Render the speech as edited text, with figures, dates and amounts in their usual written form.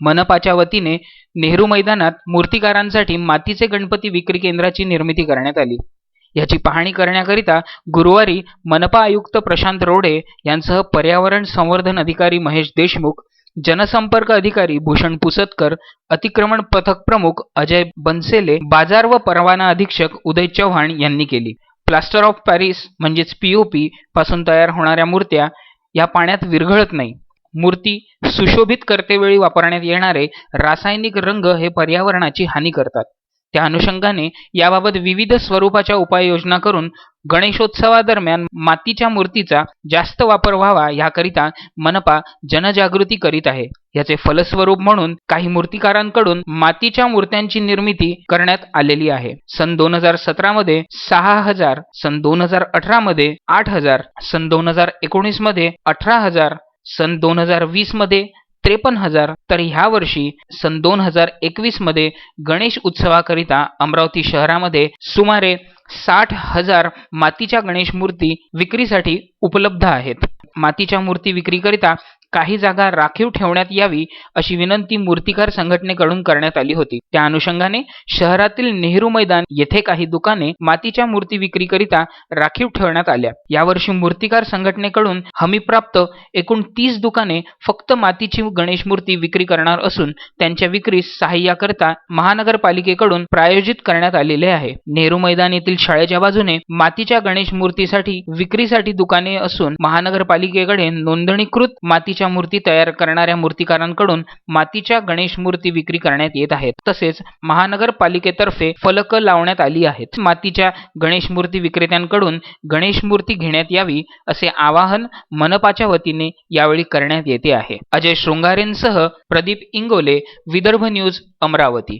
मनपाच्या वतीने नेहरू मैदानात मूर्तिकारांसाठी मातीचे गणपती विक्री केंद्राची निर्मिती करण्यात आली। याची पाहणी करण्याकरिता गुरुवारी मनपा आयुक्त प्रशांत रोडे यांसह पर्यावरण संवर्धन अधिकारी महेश देशमुख, जनसंपर्क अधिकारी भूषण पुसतकर, अतिक्रमण पथक प्रमुख अजय बनसेले, बाजार व परवाना अधीक्षक उदय चव्हाण यांनी केली। प्लास्टर ऑफ पॅरिस म्हणजेच POP पासून तयार होणाऱ्या मूर्त्या या पाण्यात विरघळत नाही। मूर्ती सुशोभित करतेवेळी वापरण्यात येणारे रासायनिक रंग हे पर्यावरणाची हानी करतात। त्या अनुषंगाने याबाबत विविध स्वरूपाच्या उपाययोजना करून गणेशोत्सवादरम्यान मातीच्या मूर्तीचा जास्त वापर व्हावा याकरिता मनपा जनजागृती करीत आहे। याचे फलस्वरूप म्हणून काही मूर्तिकारांकडून मातीच्या मूर्त्यांची निर्मिती करण्यात आलेली आहे। सन 2017 मध्ये 6000, सन 2018 मध्ये 8000, सन 2019 मध्ये 18000, सन 2020 मध्ये 53,000 तर ह्या वर्षी सन 2021 मध्ये गणेश उत्सवाकरिता अमरावती शहरामध्ये सुमारे 60,000 मातीच्या गणेश मूर्ती विक्रीसाठी उपलब्ध आहेत। मातीच्या मूर्ती विक्रीकरिता काही जागा राखीव ठेवण्यात यावी अशी विनंती मूर्तिकार संघटनेकडून करण्यात आली होती। त्या अनुषंगाने शहरातील नेहरू मैदान येथे काही दुकाने मातीच्या मूर्ती विक्रीकरिता राखीव ठेवण्यात आल्या। यावर्षी मूर्तिकार संघटनेकडून हमीप्राप्त एकूण 30 दुकाने फक्त मातीची गणेश मूर्ती विक्री करणार असून त्यांच्या विक्रीस सहाय्याकरिता महानगरपालिकेकडून प्रायोजित करण्यात आलेले आहे। नेहरू मैदान येथील शाळेच्या बाजूने मातीच्या गणेश मूर्तीसाठी विक्रीसाठी दुकाने असून महानगरपालिकेकडे नोंदणीकृत मातीच्या मूर्ती तयार करणाऱ्या मूर्तिकारांकडून मातीच्या गणेश मूर्ती विक्री करण्यात येत आहेत। तसेच महानगरपालिकेतर्फे फलक लावण्यात आली आहेत। मातीच्या गणेश मूर्ती विक्रेत्यांकडून गणेश मूर्ती घेण्यात यावी असे आवाहन मनपाच्या वतीने यावेळी करण्यात येते आहे। अजय शृंगारेंसह प्रदीप इंगोले, विदर्भ न्यूज, अमरावती।